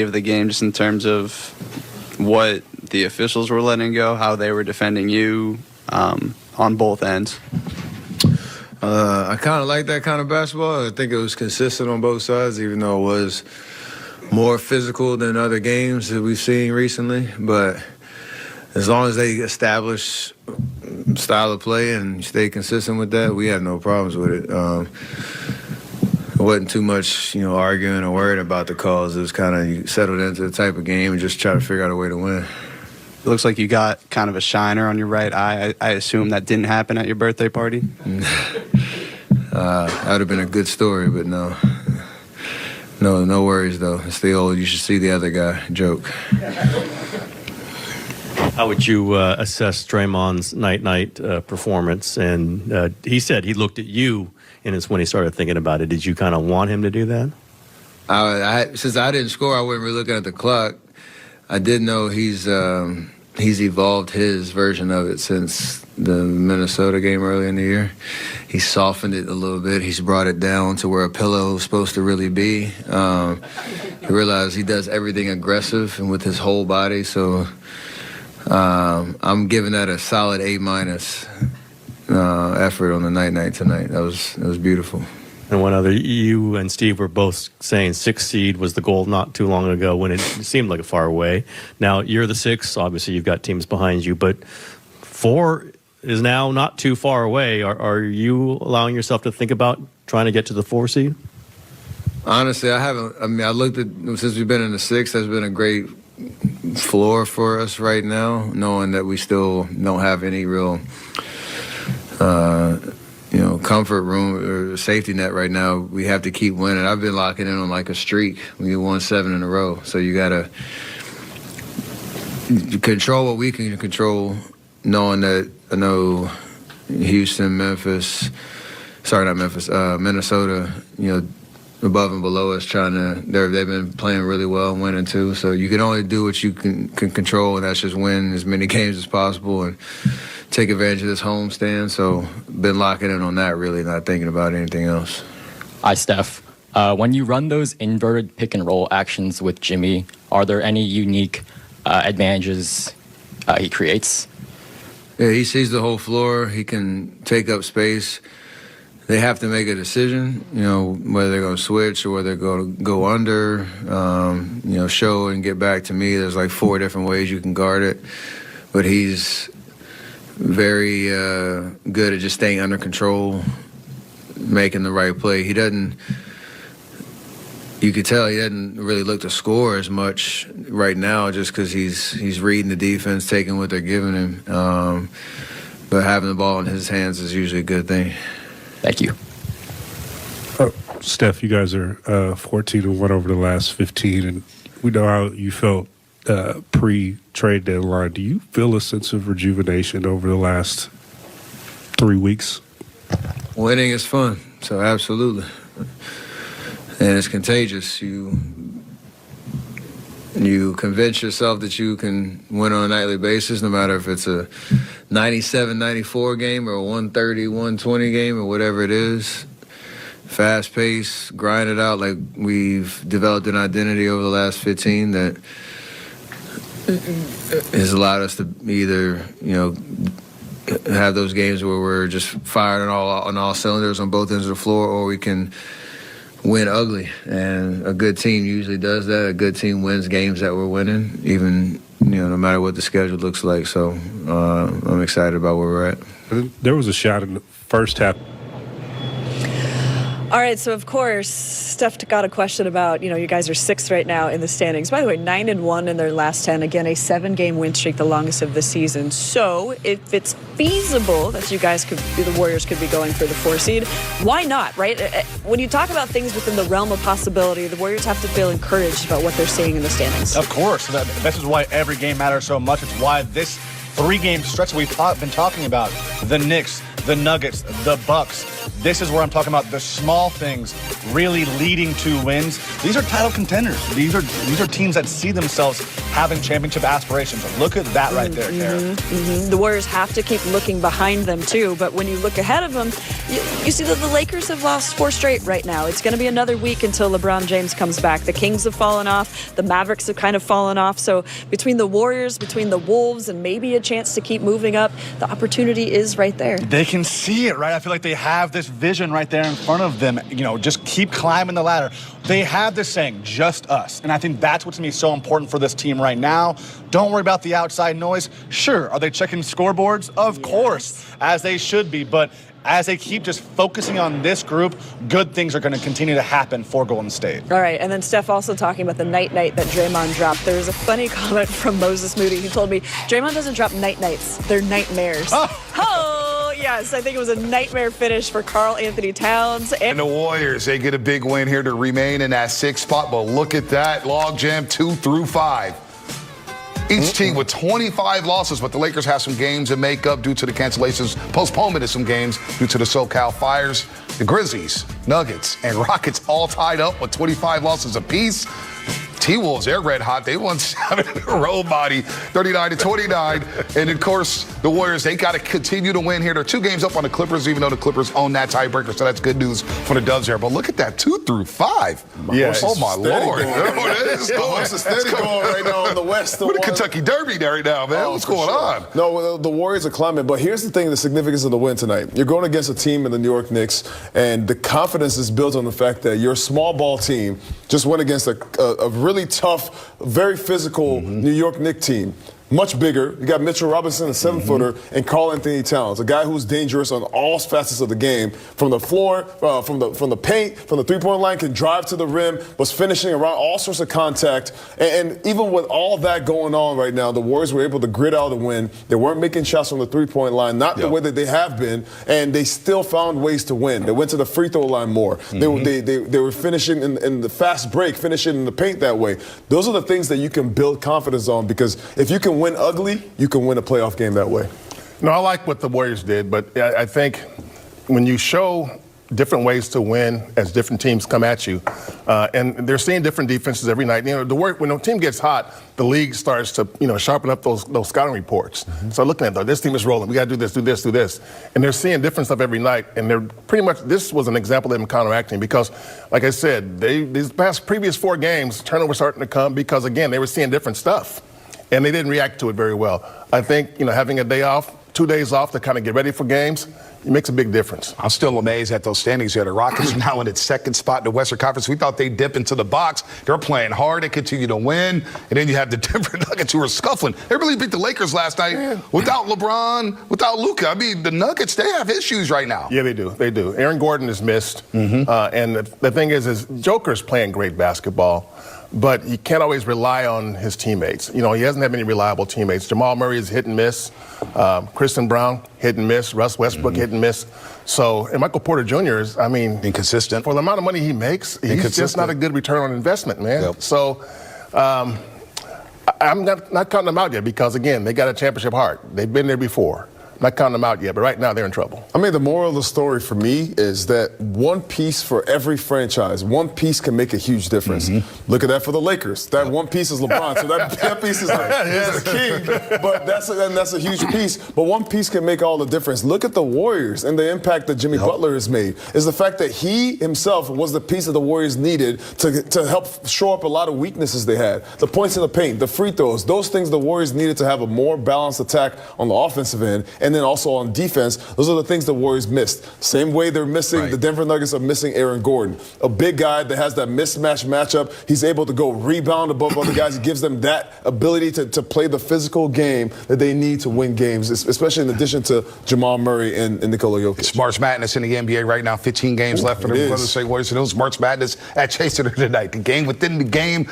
of the game, just in terms of what the officials were letting go, how they were defending you on both ends? I kind of like that kind of basketball. I think it was consistent on both sides, even though it was more physical than other games that we've seen recently. But as long as they establish style of play and stay consistent with that, we had no problems with it. It wasn't too much, arguing or worried about the calls. It was kind of you settled into the type of game and just try to figure out a way to win. It looks like you got kind of a shiner on your right eye. I assume that didn't happen at your birthday party? That would have been a good story, but no. No worries, though. It's the old you should see the other guy joke. How would you assess Draymond's night-night performance? And he said he looked at you, and it's when he started thinking about it. Did you kind of want him to do that? Since I didn't score, I wasn't really looking at the clock. I did know he's evolved his version of it since the Minnesota game earlier in the year. He softened it a little bit. He's brought it down to where a pillow is supposed to really be. He realized he does everything aggressive and with his whole body. So I'm giving that a solid A- effort on the night tonight. It was beautiful. And one other, you and Steve were both saying 6th seed was the goal not too long ago when it seemed like far away. Now, you're the 6th. Obviously, you've got teams behind you. But 4 is now not too far away. Are you allowing yourself to think about trying to get to the 4 seed? Honestly, I haven't. I mean, I looked at, since we've been in the 6th, that's been a great floor for us right now, knowing that we still don't have any real comfort room or safety net right now. We have to keep winning. I've been locking in on like a streak. We won 7 in a row. So you got to control what we can control, knowing that I know Houston, Minnesota, above and below us they've been playing really well and winning too. So you can only do what you can control, and that's just win as many games as possible and take advantage of this home stand. So been locking in on that, really, not thinking about anything else. Hi, Steph. When you run those inverted pick and roll actions with Jimmy, are there any unique advantages he creates? Yeah, he sees the whole floor. He can take up space. They have to make a decision, whether they're going to switch or whether they're going to go under, show and get back to me. There's like 4 different ways you can guard it. But he's very good at just staying under control, making the right play. You could tell he doesn't really look to score as much right now just because he's reading the defense, taking what they're giving him. But having the ball in his hands is usually a good thing. Thank you. Steph, you guys are 14-1 over the last 15, and we know how you felt pre-trade deadline. Do you feel a sense of rejuvenation over the last 3 weeks? Winning is fun, so absolutely. And it's contagious. You convince yourself that you can win on a nightly basis, no matter if it's a 97-94 game or a 130-120 game or whatever it is. Fast pace, grind it out like we've developed an identity over the last 15 that has allowed us to either, have those games where we're just firing on all cylinders on both ends of the floor, or we can win ugly. And a good team usually does that. A good team wins games that we're winning, even no matter what the schedule looks like. So I'm excited about where we're at. There was a shot in the first half. All right, so of course, Steph got a question about, you guys are 6th right now in the standings. By the way, 9-1 in their last 10. Again, a 7-game win streak, the longest of the season. So if it's feasible that the Warriors could be going for the 4 seed, why not, right? When you talk about things within the realm of possibility, the Warriors have to feel encouraged about what they're seeing in the standings. Of course. This is why every game matters so much. It's why this 3-game stretch we've been talking about, the Knicks, the Nuggets, the Bucks, this is where I'm talking about the small things really leading to wins. These are title contenders. These are teams that see themselves having championship aspirations. Look at that right there, Kara. The Warriors have to keep looking behind them too, but when you look ahead of them, you see that the Lakers have lost 4 straight right now. It's going to be another week until LeBron James comes back. The Kings have fallen off. The Mavericks have kind of fallen off. So between the Warriors, between the Wolves, and maybe a chance to keep moving up, the opportunity is right there. They can see it, right? I feel like they have this vision right there in front of them. You know, just keep climbing the ladder. They have this saying, just us. And I think that's what's going to be so important for this team right now. Don't worry about the outside noise. Sure, are they checking scoreboards? Of course, as they should be. But as they keep just focusing on this group, good things are going to continue to happen for Golden State. All right, and then Steph also talking about the night-night that Draymond dropped. There was a funny comment from Moses Moody. He told me, Draymond doesn't drop night-nights. They're nightmares. Oh, yes, I think it was a nightmare finish for Karl Anthony Towns. And the Warriors, they get a big win here to remain in that 6th spot. But look at that log jam, 2 through 5. Each team with 25 losses, but the Lakers have some games to make up due to the cancellations, postponement of some games due to the SoCal fires. The Grizzlies, Nuggets, and Rockets all tied up with 25 losses apiece. T-Wolves, they're red hot. They won 7 in a row, body, 39-29. And, of course, the Warriors, they got to continue to win here. They're 2 games up on the Clippers, even though the Clippers own that tiebreaker, so that's good news for the Dubs there. But look at that, 2 through 5. Yeah, oh, my Lord. It's steady going right now in the West. We're the Kentucky Derby there right now, man. What's going on? No, the Warriors are climbing. But here's the thing, the significance of the win tonight. You're going against a team in the New York Knicks, and the confidence is built on the fact that your small ball team just went against a really tough, very physical New York Knicks team. Much bigger. You got Mitchell Robinson, a 7-footer, and Karl Anthony Towns, a guy who's dangerous on all facets of the game. From the floor, from the paint, from the three-point line, can drive to the rim, was finishing around all sorts of contact. And even with all that going on right now, the Warriors were able to grit out a win. They weren't making shots from the three-point line, not the way that they have been, and they still found ways to win. They went to the free throw line more. They were finishing in the fast break, finishing in the paint that way. Those are the things that you can build confidence on, because if you can win ugly, you can win a playoff game that way. No, I like what the Warriors did, but I think when you show different ways to win as different teams come at you, and they're seeing different defenses every night. You know, when a team gets hot, the league starts to sharpen up those scouting reports. So looking at this team is rolling. We got to do this, do this, do this, and they're seeing different stuff every night. And they're pretty much, this was an example of them counteracting, because, like I said, these previous 4 games, turnovers starting to come because, again, they were seeing different stuff. And they didn't react to it very well. I think, having a day off, 2 days off to kind of get ready for games, it makes a big difference. I'm still amazed at those standings here. The Rockets are now in its 2nd spot in the Western Conference. We thought they'd dip into the box. They're playing hard. They continue to win. And then you have the Denver Nuggets who are scuffling. They really beat the Lakers last night without LeBron, without Luka. I mean, the Nuggets, they have issues right now. Yeah, they do. They do. Aaron Gordon is missed. And the thing is Joker's playing great basketball. But you can't always rely on his teammates. He doesn't have any reliable teammates. Jamal Murray is hit and miss. Kristen Brown, hit and miss. Russ Westbrook, hit and miss. So, and Michael Porter Jr. is, inconsistent. For the amount of money he makes, he's just not a good return on investment, man. Yep. So, I'm not counting them out yet, because, again, they got a championship heart. They've been there before. I'm not counting them out yet, but right now they're in trouble. The moral of the story for me is that one piece for every franchise, one piece can make a huge difference. Look at that for the Lakers. That one piece is LeBron, so that piece is the king. But that's a huge piece. But one piece can make all the difference. Look at the Warriors and the impact that Jimmy Butler has made. Is the fact that he himself was the piece that the Warriors needed to help shore up a lot of weaknesses they had. The points in the paint, the free throws, those things the Warriors needed to have a more balanced attack on the offensive end. And then also on defense, those are the things the Warriors missed. Same way they're missing, the Denver Nuggets are missing Aaron Gordon. A big guy that has that mismatch matchup. He's able to go rebound above other guys. He gives them that ability to play the physical game that they need to win games, especially in addition to Jamal Murray and Nikola Jokic. It's March Madness in the NBA right now. 15 games left for the Golden State Warriors. And it was March Madness at Chase Center tonight. The game within the game,